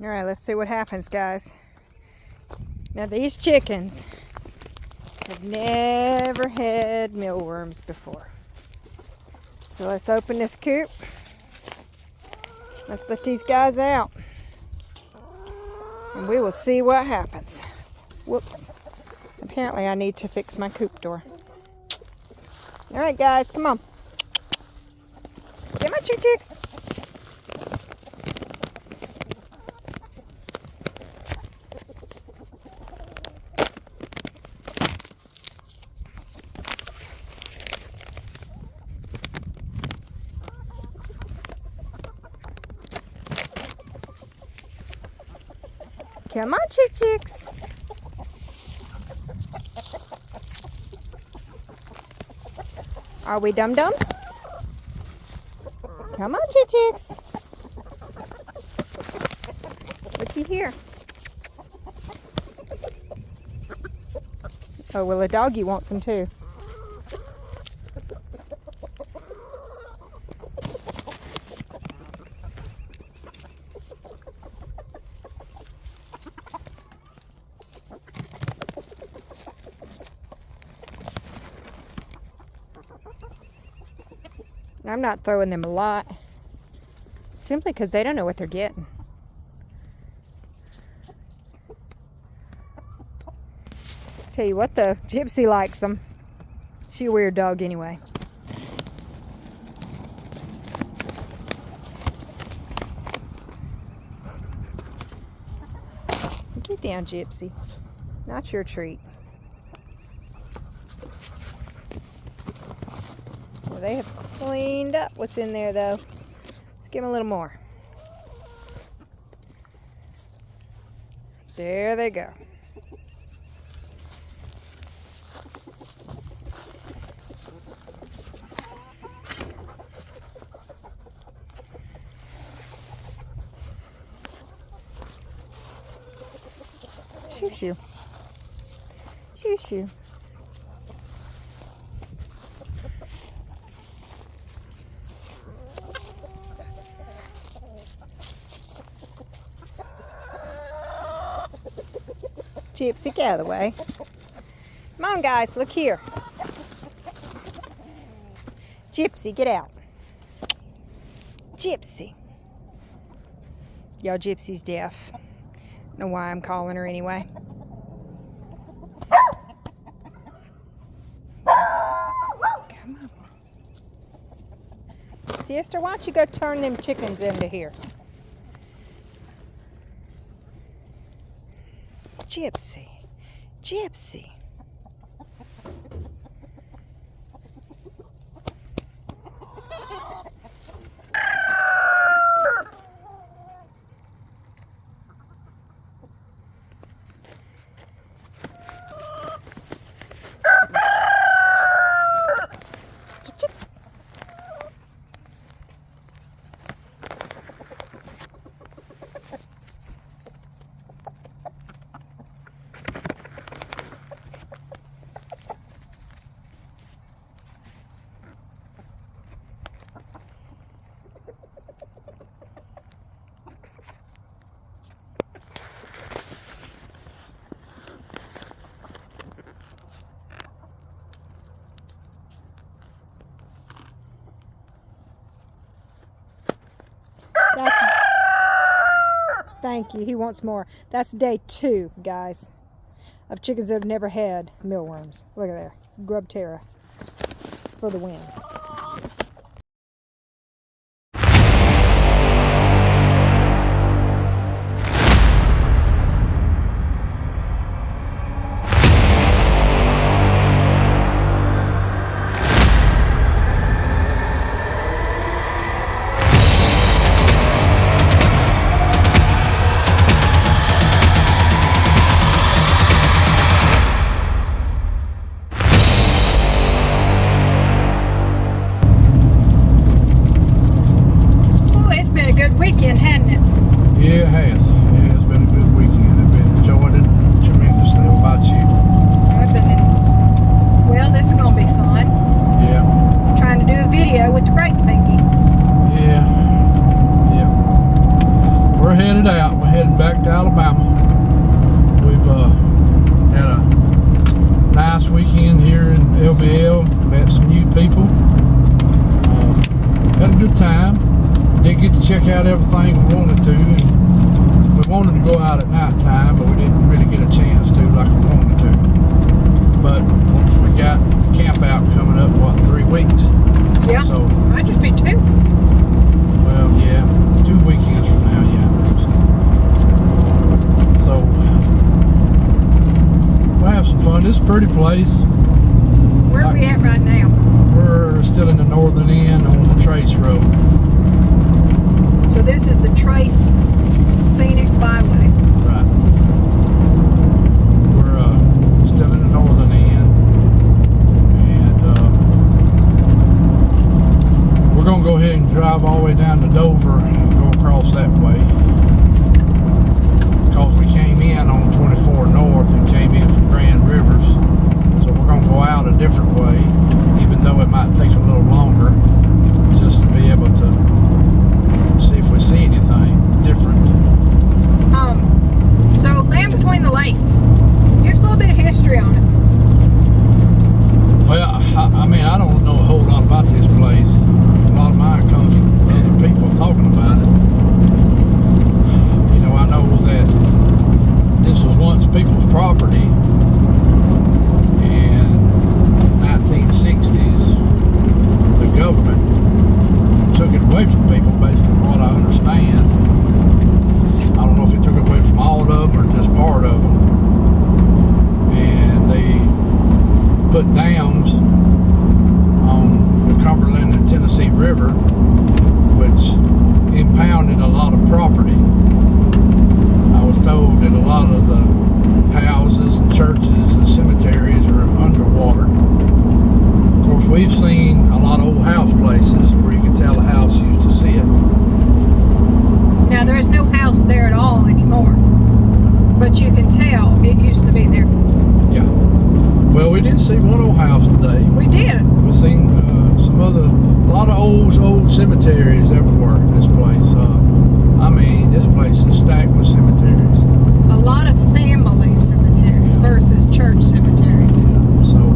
All right, let's see what happens, guys. Now these chickens have never had mealworms before. So let's open this coop. Let's let these guys out. And we will see what happens. Whoops. Apparently I need to fix my coop door. All right, guys, come on. Get my chicks. Come on, chicks. Are we dum-dums? Come on, chicks. Looky here. Oh, well, a doggy wants some too. I'm not throwing them a lot, simply because they don't know what they're getting. Tell you what, the Gypsy likes them. She's a weird dog anyway. Get down, Gypsy. Not your treat. Well, they have cleaned up what's in there, though. Let's give them a little more. There they go. Shoo shoo. Shoo shoo. Gypsy, get out of the way. Come on, guys, look here. Gypsy, get out. Gypsy. Y'all, Gypsy's deaf. Don't know why I'm calling her anyway. Come on. Sister, why don't you go turn them chickens into here? Gypsy. Gypsy. Thank you. He wants more. That's day 2, guys, of chickens that have never had mealworms. Look at there. Grub Terra for the win. nice weekend here in LBL. Met some new people. Had a good time. Didn't get to check out everything we wanted to. And we wanted to go out at night time, but we didn't really get a chance to like we wanted to. But we got camp out coming up, 3 weeks? Yeah. So Might just be 2. well, yeah, 2 weekends from now, yeah. So we'll have some fun. This is a pretty place. Where are we at right now? We're still in the northern end on the Trace Road. So this is the Trace Scenic Byway. Right. We're still in the northern end. And we're going to go ahead and drive all the way down to Dover and go across that way. Because we came in on 24 North and came in from Grand Rivers. So we're going to go out a different way, even though it might take a little longer, just to be able to see if we see anything different. So Land Between the Lakes. Give us a little bit of history on it. Well, I mean, I don't know a whole lot about this place. A lot of mine comes from other people talking about it. You know, I know that this was once people's property. In 1960s, the government took it away from people, basically, from what I understand. I don't know if it took it away from all of them or just part of them. And they put dams on the Cumberland and Tennessee River, which impounded a lot of property. I was told that a lot of the houses and churches and cemeteries are underwater. Of course, we've seen a lot of old house places where you can tell a house used to sit. Now there's no house there at all anymore, but you can tell it used to be there. Yeah. Well, we did see one old house today. We did. We've seen a lot of old cemeteries everywhere in this place. I mean, this place is stacked with cemeteries. A lot of family cemeteries versus church cemeteries. Yeah. So,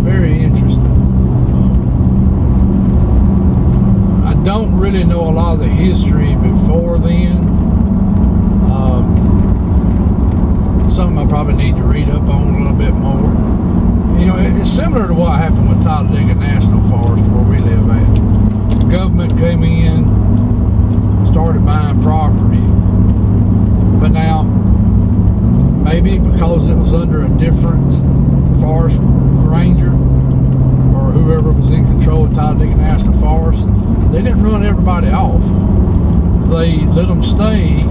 very interesting. I don't really know a lot of the history before then. Something I probably need to read up on a little bit more. You know, it's similar to what happened with Talladega National Forest where we live at. The government came in, started buying property, but now maybe because it was under a different forest ranger or whoever was in control of Talladega National Forest, they didn't run everybody off. They let them stay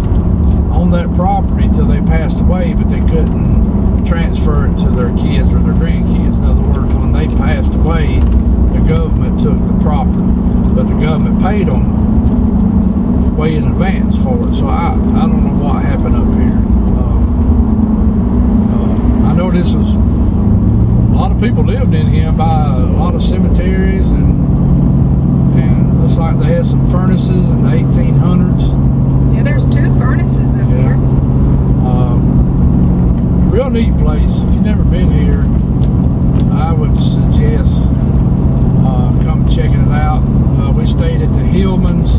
on that property till they passed away, but they couldn't transfer it to their kids or their grandkids. In other words, when they passed away, the government took the property, but the government paid them way in advance for it. So I don't know what happened up here. I know this was a lot of people lived in here by a lot of cemeteries, and looks like they had some furnaces in the 1800s. Yeah, there's 2 furnaces up here. Real neat place. If you've never been here, I would suggest come checking it out. We stayed at the Hillman's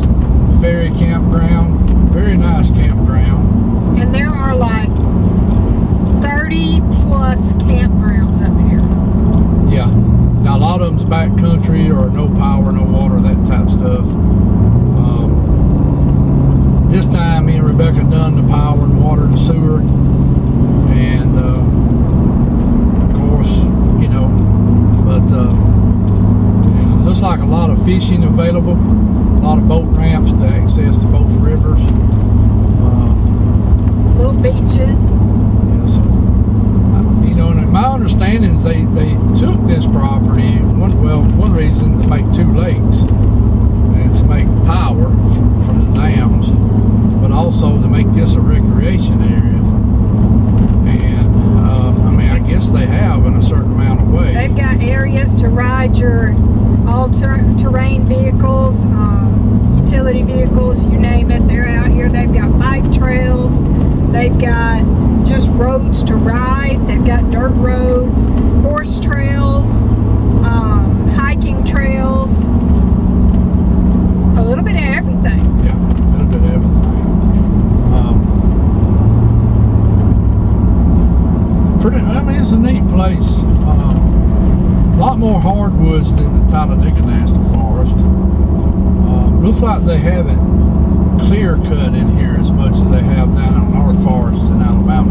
Ferry Campground. Very nice campground. And there are like 30 plus campgrounds up here. Yeah. Now a lot of them's backcountry or no power, no water, that type of stuff. This time me and Rebecca done the power and water and sewer. And of course, you know, but yeah, looks like a lot of fishing available, a lot of boat ramps to access to both rivers. Little beaches. Yeah, so you know, and my understanding is they took this property one reason to make 2 lakes and to make power from the dams, but also to make this a recreation area. And I mean, I guess they have in a certain amount of way. They've got areas to ride your all-terrain vehicles, utility vehicles, you name it. They're out here. They've got bike trails. They've got just roads to ride. They've got dirt roads. Of lot more hardwoods than the Talladega National Forest. Looks like they haven't clear cut in here as much as they have down on our forests in Alabama.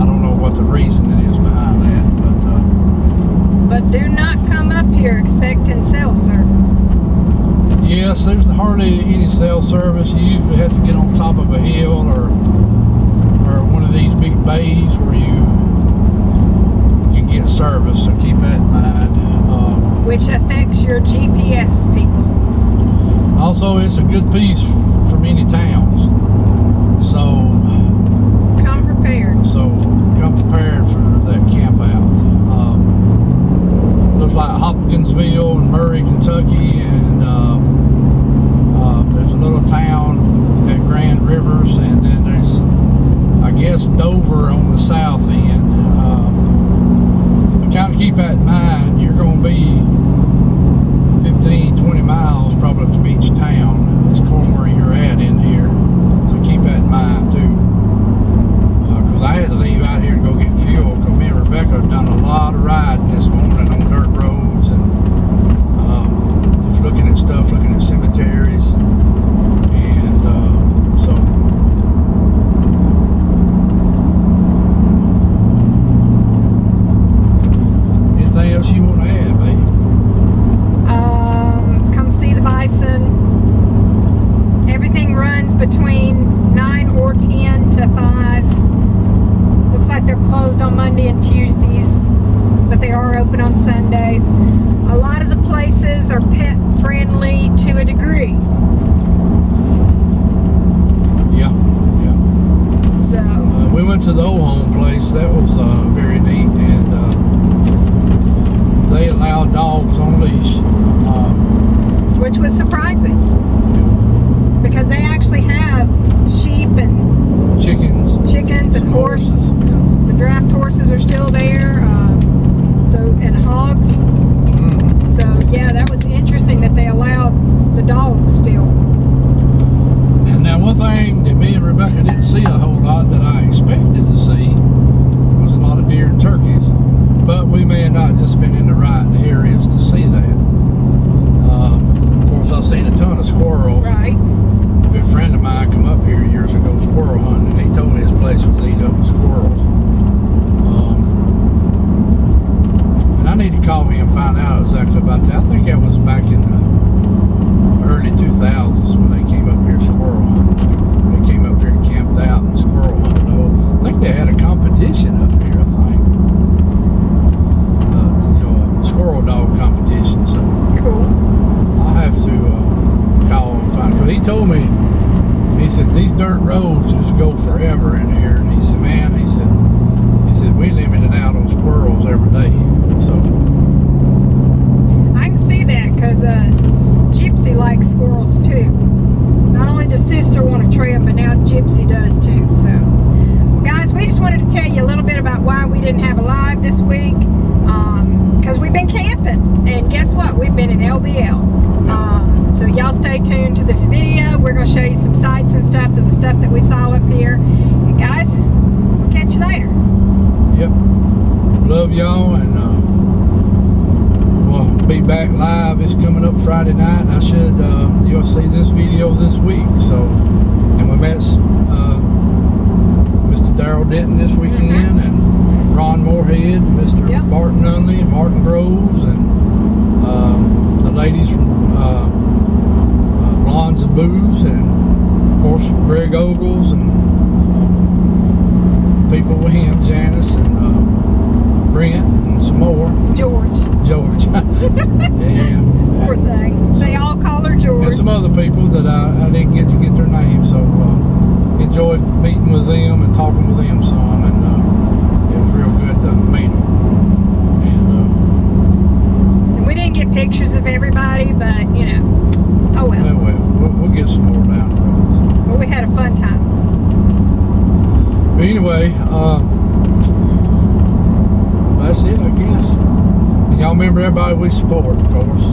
I don't know what the reason it is behind that, But do not come up here expecting cell service. yes, there's hardly any cell service. You usually have to get on top of a hill or one of these big bays where you can get service, so keep that in mind. Which affects your GPS, people. Also, it's a good piece from any towns, so Come prepared. come prepared for that camp out. Looks like Hopkinsville and Murray, Kentucky, and there's a little town at Grand Rivers, and then there's, I guess, Dover on the south end. So kind of keep that in mind. You're going to be 15, 20 miles probably from each town. It's cool where you're at in here, so keep that in mind too. Because I had to leave out here to go get fuel, because me and Rebecca have done a lot of riding this morning on dirt roads and just looking at stuff, looking at cemeteries, and so anything else you want to add, babe? Come see the bison. Everything runs between 9 or 10 to 5. Looks like they're closed on Monday and Tuesdays, but they are open on Sundays. A lot of the places are pet friendly to a degree. Yeah. So We went to the old home place. That was very neat, and they allow dogs on leash. which was surprising because they actually have sheep and Chickens and horse. Yeah. The draft horses are still there. And hogs. So yeah, that was interesting that they allowed the dogs still. Now, one thing that me and Rebecca didn't see a whole lot that I expected to see was a lot of deer and turkeys. But we may have not just been in the right areas to see that. Of course, I've seen a ton of squirrels. Right. A good friend of mine come up here years ago squirrel hunting, and he told me his place was eaten up with squirrels. And I need to call him and find out exactly about that. I think that was back in the early 2000s when they came up here squirrel hunting. They came up here and camped out and squirrel hunted. I think they had a competition up here, I think. A squirrel dog competition. So Cool. I'll have to call and find, because he told me, he said these dirt roads just go forever in here, and he said, man, he said we limited out on squirrels every day. So I can see that because Gypsy likes squirrels too. Not only does Sister want to trim, but now Gypsy does too. So, guys, we just wanted to tell you a little bit about why we didn't have a live this week. Because we've been camping, and guess what? We've been in LBL. So y'all stay tuned to the video. We're going to show you some sights and stuff, the stuff that we saw up here. And guys, we'll catch you later. yep, love y'all, and we'll be back live. It's coming up Friday night, and I should you'll see this video this week. So, and we met Mr. Darrell Denton this weekend, and Ron Moorhead, Mr. Yep. Barton Nunley, Martin Groves, and the ladies from Blondes and Booze, and of course Greg Ogles, and people with him, Janice and Brent, and some more. George. Yeah. Poor thing. They all call her George. And some other people that I didn't get to get their names, so enjoyed meeting with them and talking with them some, and it was real good to meet them. And we didn't get pictures of everybody, but oh well. We'll get some more down the road. So. But we had a fun time. But anyway, that's it, I guess. And y'all remember everybody we support, of course.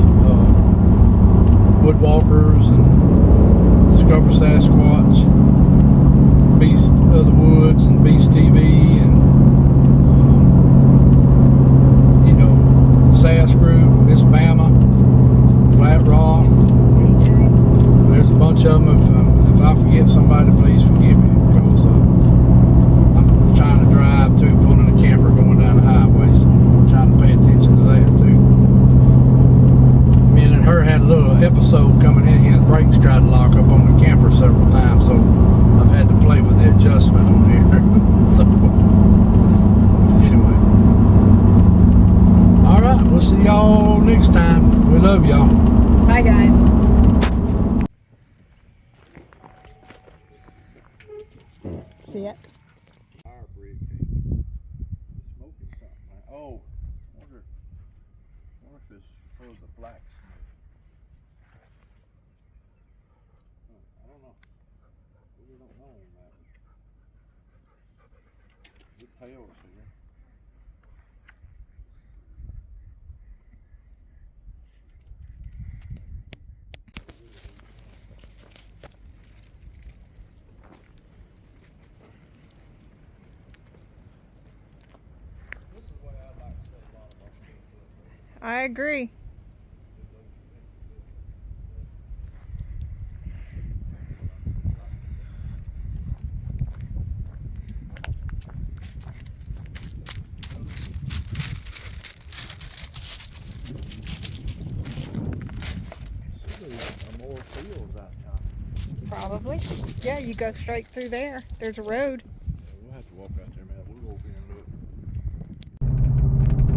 Woodwalkers and Discover Sasquatch, Beast of the Woods and Beast TV, and y'all next time. We love y'all. Bye, guys. Sit. Fire briquette. Smoking something. Oh, wonder if it's for the black smoke. I don't know. We don't know on that. Good tails here. This is the way I like to set a lot of our stuff up. I agree. More fields out there. Probably. Yeah, you go straight through there. There's a road. We'll have to walk out there, man. We'll go over here and look.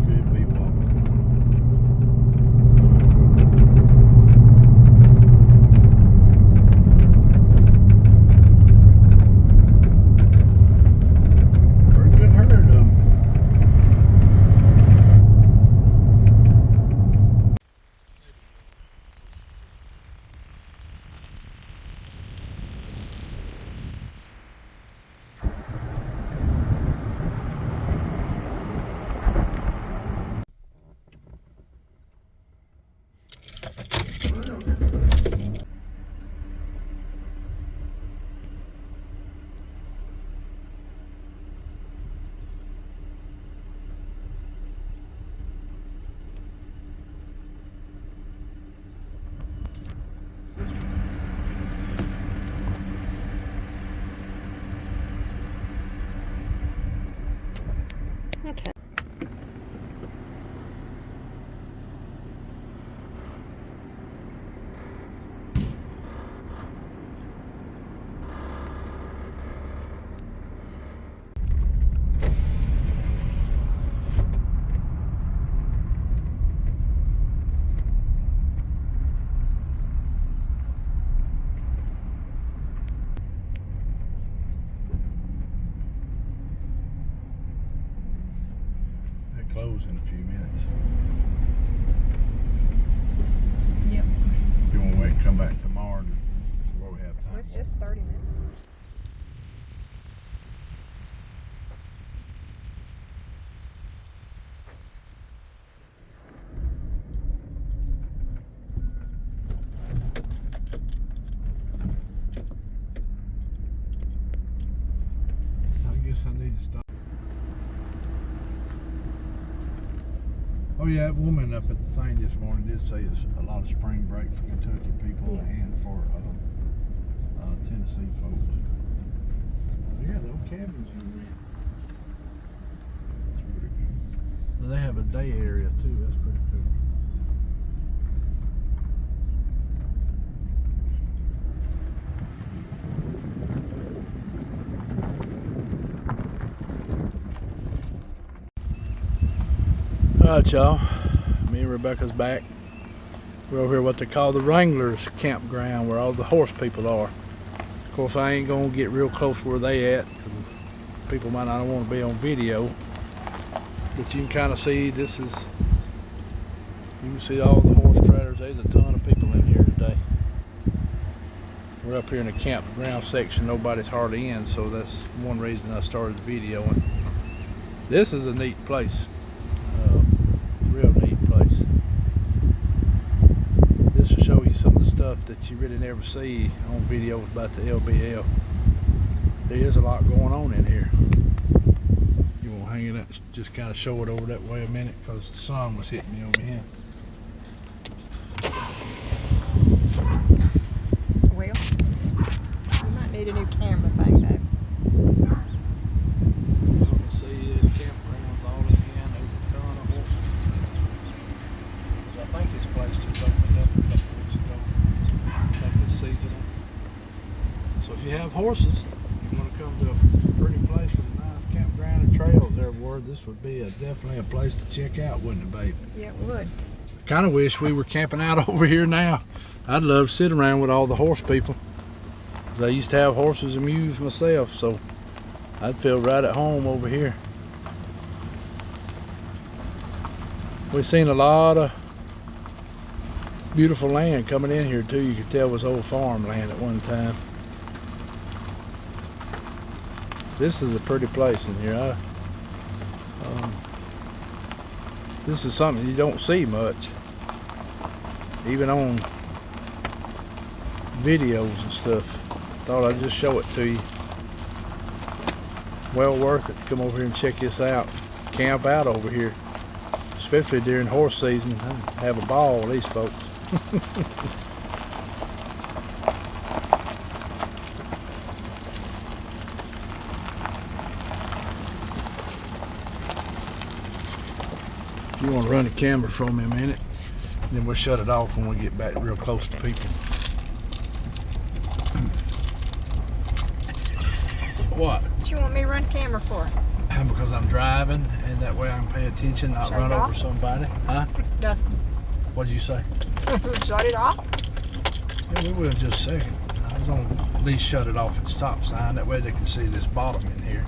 Could be walking. Pretty good herd of them. Okay. Close in a few minutes. Yep. You want to wait and come back tomorrow before we have time? It's just 30 minutes. I guess I need to stop. Oh yeah, that woman up at the thing this morning did say it's a lot of spring break for Kentucky people and for Tennessee folks. Yeah, those cabins you rent. That's pretty cool. So they have a day area too. That's pretty cool. Alright y'all, me and Rebecca's back. We're over here what they call the Wranglers campground where all the horse people are. Of course I ain't gonna get real close where they at. People might not want to be on video. But you can kind of see this is, you can see all the horse trailers. There's a ton of people in here today. We're up here in the campground section, nobody's hardly in, so that's one reason I started videoing. This is a neat place. Real neat place. This will show you some of the stuff that you really never see on videos about the LBL. There is a lot going on in here. You want to hang it up, just kind of show it over that way a minute because the sun was hitting me over here. Well, you might need a new camera thing though. You can see this campground's all in here and there's a ton of horses. I think this place just opened up a couple weeks ago. I think it's seasonal. So if you have horses, you want to come to a pretty place with a nice campground and trails, they're worth this would be definitely a place to check out, wouldn't it, babe? Yeah, it would. Kind of wish we were camping out over here now. I'd love to sit around with all the horse people. 'Cause I used to have horses and mules myself, so I'd feel right at home over here. We've seen a lot of beautiful land coming in here too. You could tell it was old farmland at one time. This is a pretty place in here. This is something you don't see much, even on videos and stuff. Thought I'd just show it to you. Well worth it to come over here and check this out. Camp out over here, especially during horse season. Have a ball with these folks. You want to run the camera for me a minute, then we'll shut it off when we get back real close to people. What? What you want me to run the camera for? Because I'm driving, and that way I can pay attention, not Shut run it over off? somebody. Huh? Nothing. What'd you say? Shut it off? Yeah, we will in just a second. I was gonna at least shut it off at the stop sign. That way they can see this bottom in here.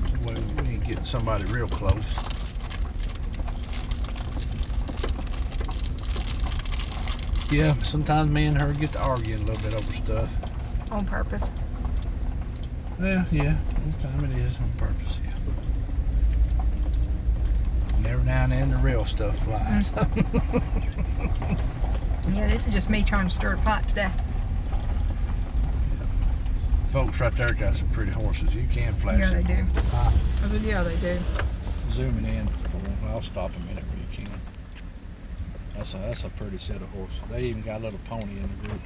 That way we ain't getting somebody real close. Yeah, sometimes me and her get to arguing a little bit over stuff. On purpose. Yeah, sometimes it is on purpose, yeah. And every now and then the real stuff flies. Yeah, this is just me trying to stir the pot today. Folks right there got some pretty horses. You can flash Yeah, they them. do. I said, yeah, they do. Zooming in. Well, I'll stop a minute where you can. That's a pretty set of horses. They even got a little pony in the group.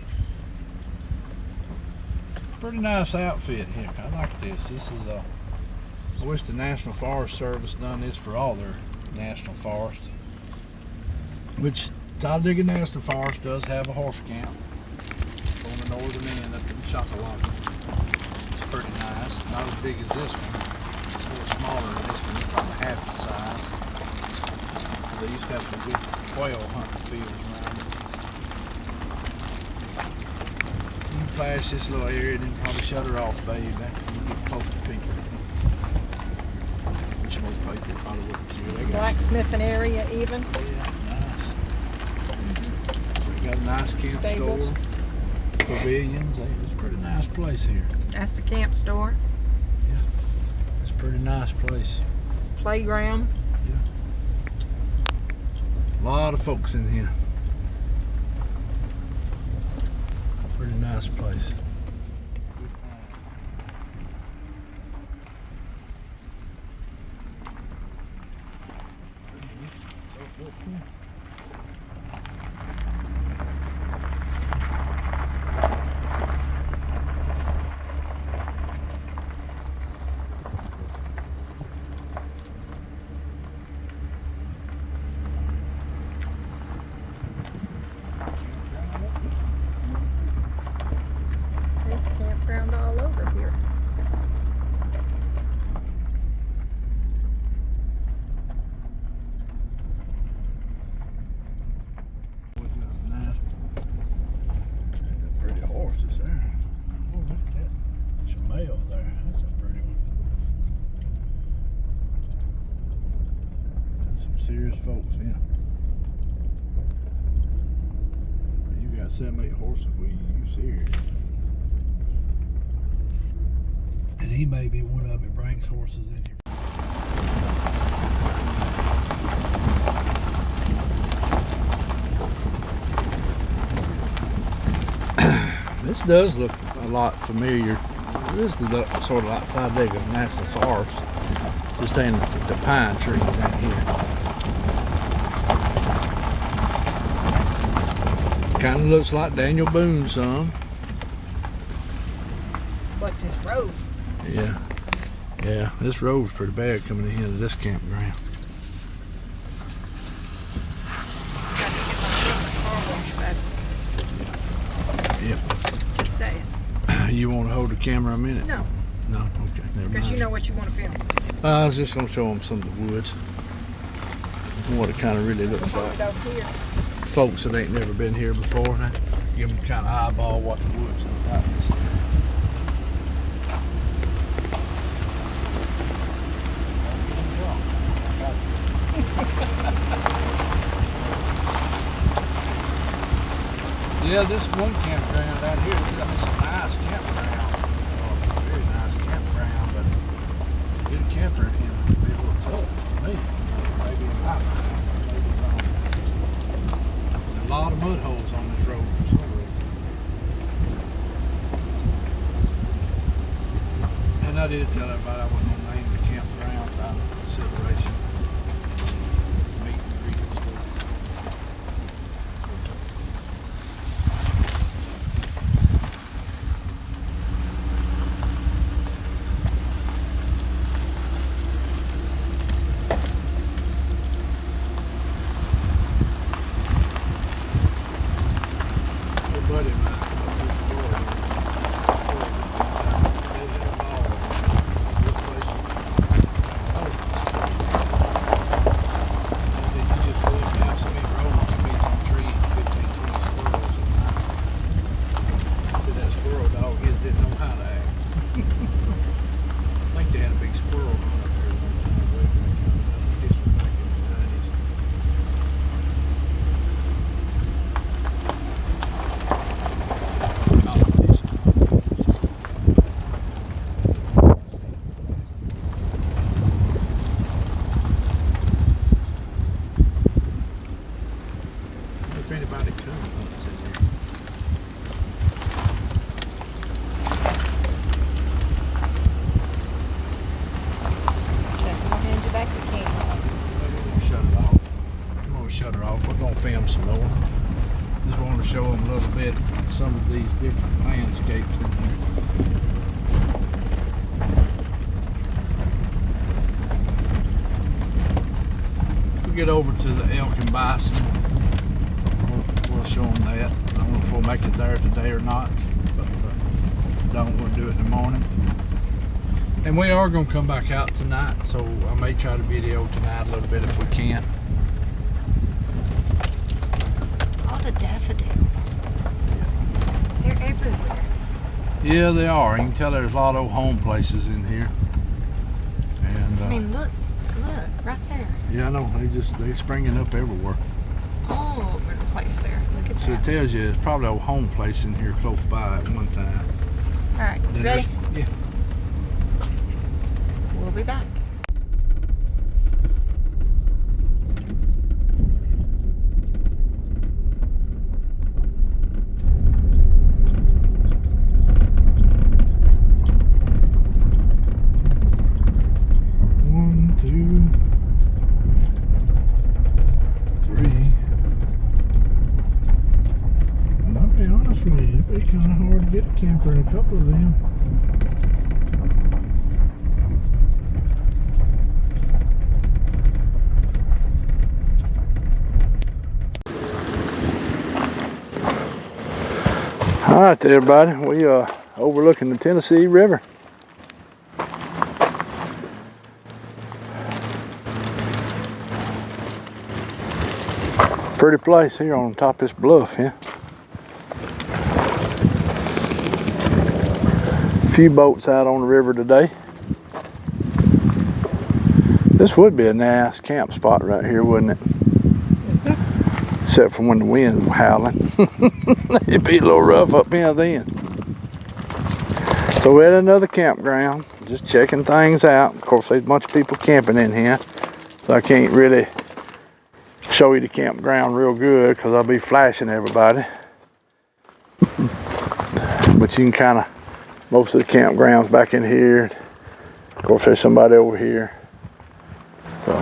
Pretty nice outfit here. I like this. This is I wish the National Forest Service done this for all their national forests. Which Talladega National Forest does have a horse camp on the northern end up in Chocolock. It's pretty nice. Not as big as this one. It's a little smaller than this one. It's probably half the size. They used to have some good quail hunting fields around it. You can flash this little area and then probably shut her off, babe, after you get close to people. Which most people probably wouldn't care. They got Blacksmithing area even. nice. They got a nice camp Stables. store, pavilions. It's a pretty nice place here. That's the camp store. It's a pretty nice place. Playground. A lot of folks in here. Pretty nice place. There's campground all over here. Nice. Pretty horses there. Oh, look at that. Chamel there. That's a pretty one. That's some serious folks, yeah. You got 7-8 horses for you serious. And he may be one of them that brings horses in here. This does look a lot familiar. This is sort of like Talladega National Forest, just ain't the pine trees out here. Kind of looks like Daniel Boone some. But this road. Yeah, this road's pretty bad coming into this campground. Yep. Just saying. You want to hold the camera a minute? No, No? Okay, never mind. because you know what you want to film. I was just gonna show them some of the woods and what it kind of really looks like. Over here. Folks that ain't never been here before, and I give them kind of eyeball what the woods look like. Yeah, this one campground out here, it's a nice campground. Very nice campground, but to get a camper in here would be a little tough for me. Maybe in my mind, maybe wrong. There's a lot of mud holes on this road for some reason. And I did tell everybody I wasn't gonna name the campgrounds out of consideration. Meet and greet and stuff. Buddy of mine come up to Florida. They have all good places. He said, you just look down so many roads, you meet on a tree and 15, 20 squirrels at night. He said that squirrel dog, he just didn't know how to act. I think they had a big squirrel run up there one time. Way back. I think this was back in the 90s. If anybody comes, it's in there. Check, I'm gonna hand you back the camera. We're gonna shut it off. We're gonna shut her off. We're gonna film some more. Just wanted to show them a little bit some of these different landscapes in here. We get over to the elk and bison. We'll show them that. I don't know if we'll make it there today or not, but we'll do it in the morning. And we are going to come back out tonight, so I may try to video tonight a little bit if we can. All the daffodils. They're everywhere. Yeah, they are. You can tell there's a lot of old home places in here. And I mean, look, right there. yeah, I know. They springing up everywhere. All over the place there. Look at So it that. tells you it's probably a home place in here close by at one time. All right, Then ready? Yeah. We'll be back. One, two, three. And I'll be honest with you, it'd be kind of hard to get a camper in a couple of them. All right, everybody. We are overlooking the Tennessee River. Pretty place here on top of this bluff here. A few boats out on the river today. This would be a nice camp spot right here, wouldn't it? Except for when the wind was howling. It'd be a little rough up here then. So we're at another campground, just checking things out. Of course, there's a bunch of people camping in here, so I can't really show you the campground real good because I'll be flashing everybody. But you can kind of, most of the campgrounds back in here. Of course, there's somebody over here. So.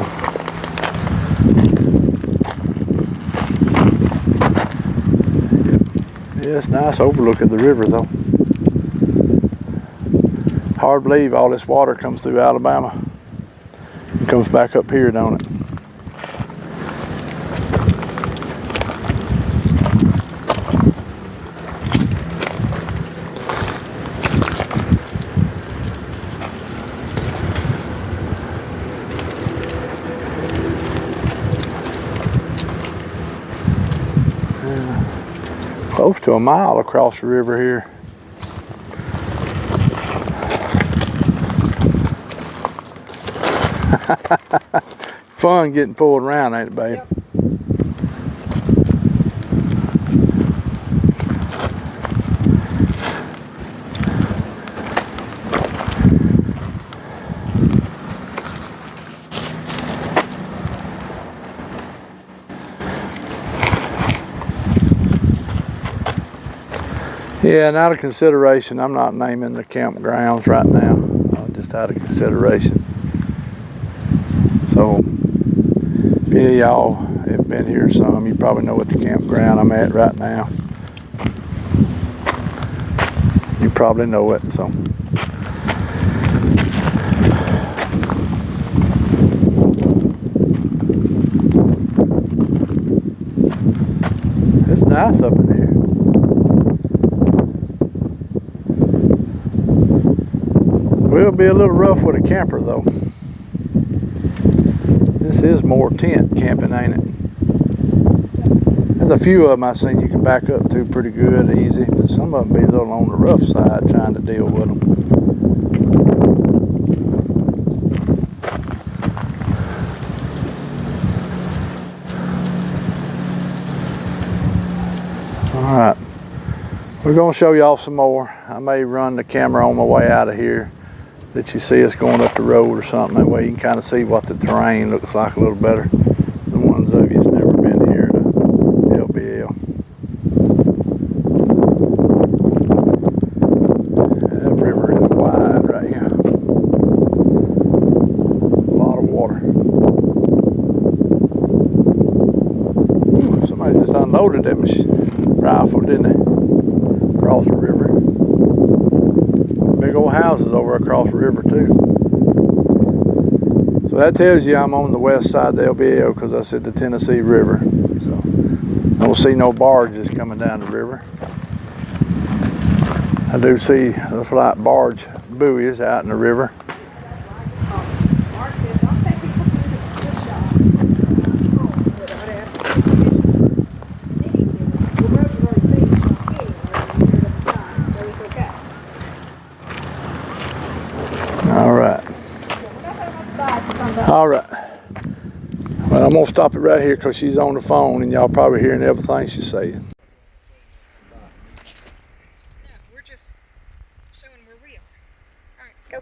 Yeah, it's nice overlook of the river though. Hard to believe all this water comes through Alabama and comes back up here, don't it? Close to a mile across the river here. Fun getting pulled around, ain't it, babe? Yep. Yeah, and out of consideration, I'm not naming the campgrounds right now. Just out of consideration. So, if any of y'all have been here some, you probably know what the campground I'm at right now. You probably know it, so. It's nice up in here. Will be a little rough with a camper though. This is more tent camping, ain't it? There's a few of them I seen you can back up to pretty good, easy, but some of them be a little on the rough side trying to deal with them. All right, we're gonna show y'all some more. I may run the camera on my way out of here, that you see us going up the road or something. That way you can kind of see what the terrain looks like a little better. The ones of you that's never been here to LBL. That river is wide right here. A lot of water. Ooh, somebody just unloaded that rifle, didn't they? Across the river. Big old houses over across the river too. So that tells you I'm on the west side of the LBL because I said the Tennessee River. So I don't see no barges coming down the river. I do see the flat barge buoys out in the river. All right. Well, I'm gonna stop it right here because she's on the phone and y'all probably hearing everything she's saying. No, we're just showing where we are. All right, go.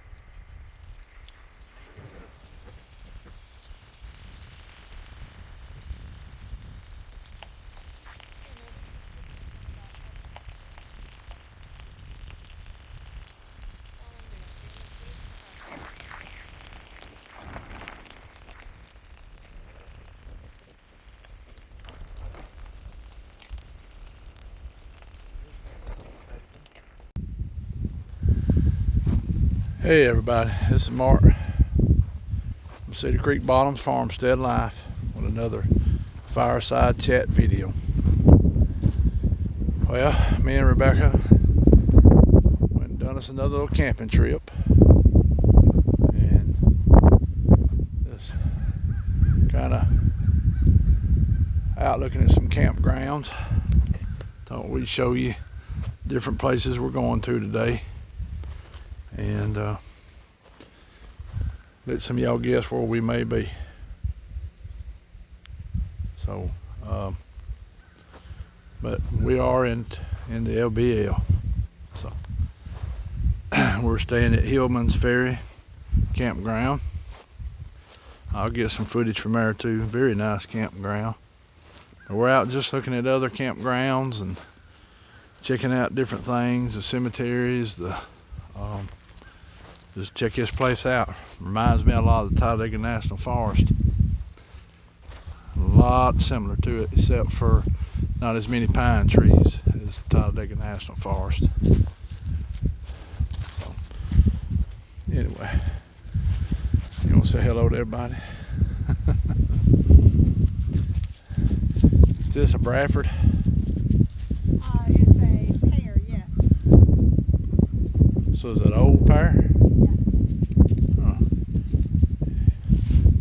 Hey everybody, this is Mark from Cedar Creek Bottoms Farmstead Life with another fireside chat video. Well, me and Rebecca went and done us another little camping trip and just kind of out looking at some campgrounds. Thought we'd show you different places we're going to today. And let some of y'all guess where we may be. So, but we are in the LBL. So we're staying at Hillman's Ferry Campground. I'll get some footage from there too. Very nice campground. We're out just looking at other campgrounds and checking out different things, the cemeteries, just check this place out. Reminds me a lot of the Talladega National Forest. A lot similar to it, except for not as many pine trees as the Talladega National Forest. So, anyway, you want to say hello to everybody? Is this a Bradford? It's a pear, yes. So is it an old pear?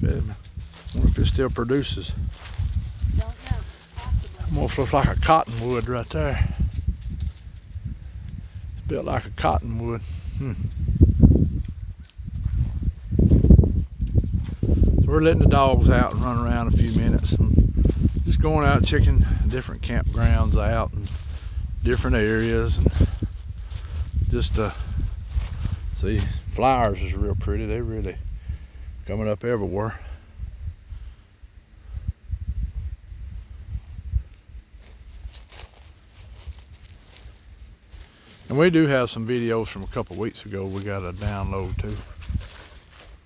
I wonder if it still produces. Don't know. Possibly. Almost looks like a cottonwood right there. Built like a cottonwood. So we're letting the dogs out and run around a few minutes. And just going out checking different campgrounds out and different areas, and just see, flowers is real pretty. They're really coming up everywhere. And we do have some videos from a couple weeks ago we got to download too,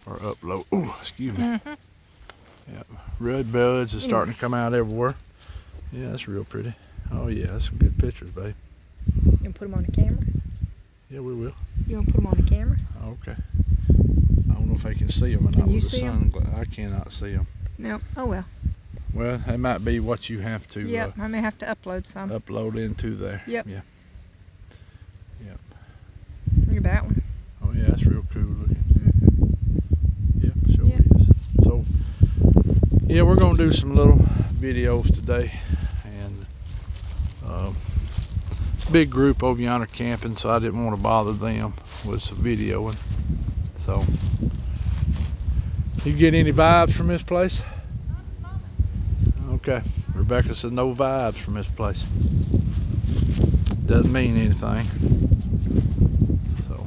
or upload. Oh, excuse me. Yeah, red buds is starting to come out everywhere. Yeah, that's real pretty. Oh yeah, that's some good pictures, babe. You gonna put them on the camera? Yeah, we will. You gonna put them on the camera? Okay. I don't know if I can see them or not Can you with the see sun. I cannot see them. No. Oh well. Well, that might be what you have to Yep. I may have to upload some. upload into there. Yep. Yeah. Look at that one. Oh yeah, that's real cool looking. Yeah, sure Yeah. is. So, yeah, we're gonna do some little videos today, and big group over yonder camping, so I didn't want to bother them with some videoing. So, you get any vibes from this place? Okay, Rebecca said no vibes from this place. Doesn't mean anything. So,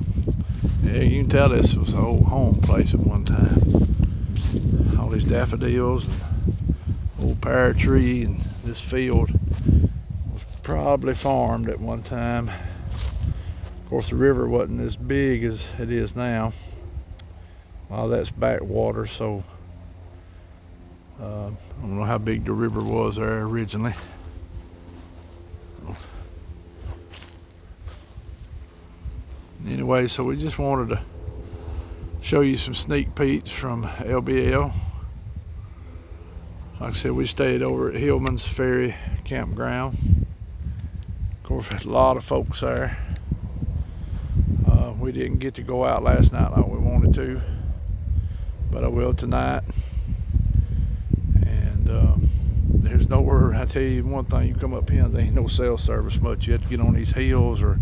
yeah, you can tell this was an old home place at one time. All these daffodils and old pear tree, and this field was probably farmed at one time. Of course, the river wasn't as big as it is now. Well, that's backwater, so I don't know how big the river was there originally. Anyway, so we just wanted to show you some sneak peeks from LBL. Like I said, we stayed over at Hillman's Ferry Campground. Of course, there's a lot of folks there. We didn't get to go out last night like we wanted to, but I will tonight. And there's nowhere, I tell you one thing, you come up here, there ain't no cell service much. You have to get on these hills or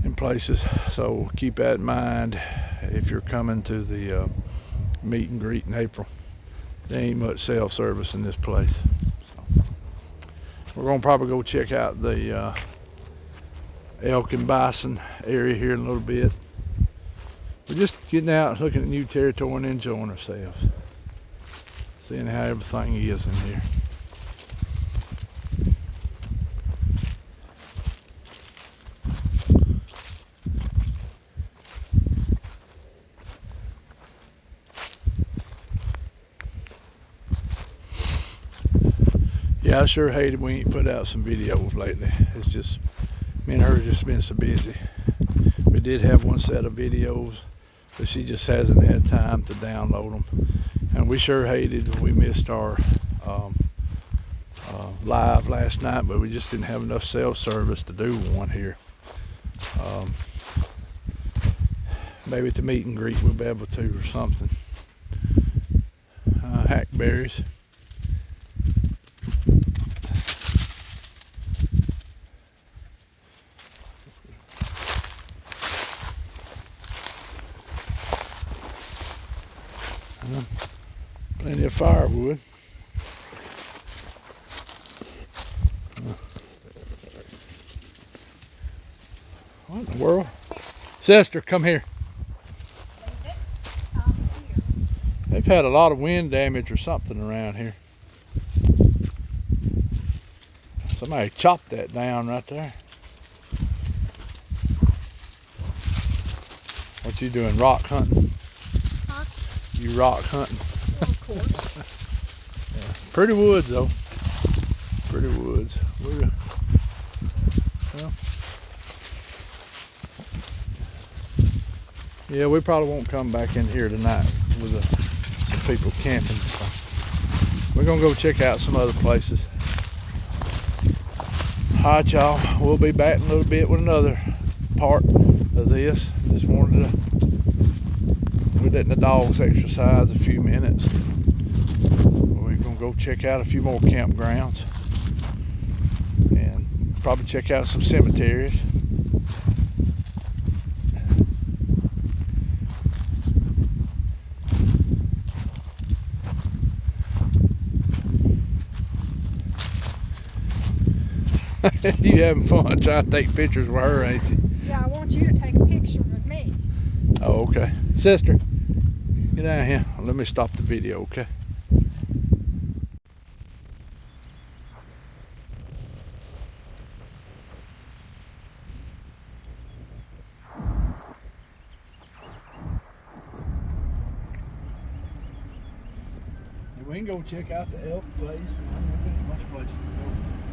in places, so keep that in mind if you're coming to the meet and greet in April. There ain't much cell service in this place. So we're gonna probably go check out the elk and bison area here in a little bit. We're just getting out, looking at new territory and enjoying ourselves, seeing how everything is in here. Yeah, I sure hated we ain't put out some videos lately. It's just, me and her just been so busy. We did have one set of videos, but she just hasn't had time to download them. And we sure hated we missed our live last night, but we just didn't have enough cell service to do one here. Maybe at the meet and greet we'll be able to, or something. Hackberries. Plenty of firewood. What in the world? Sister, come here. They've had a lot of wind damage or something around here. Somebody chopped that down right there. What you doing, rock hunting? Huh? You rock hunting? Of course. Yeah. Pretty woods though. Pretty woods. Well, yeah, we probably won't come back in here tonight with some people camping. So we're gonna go check out some other places. Alright, y'all, we'll be back in a little bit with another part of this. Just wanted to, we're letting the dogs exercise a few minutes. We're gonna go check out a few more campgrounds and probably check out some cemeteries. You having fun trying to take pictures with her, ain't you? Yeah, I want you to take a picture with me. Oh, okay. Sister, get out of here. Let me stop the video, okay? We can go check out the elk place. There's a bunch of places to go.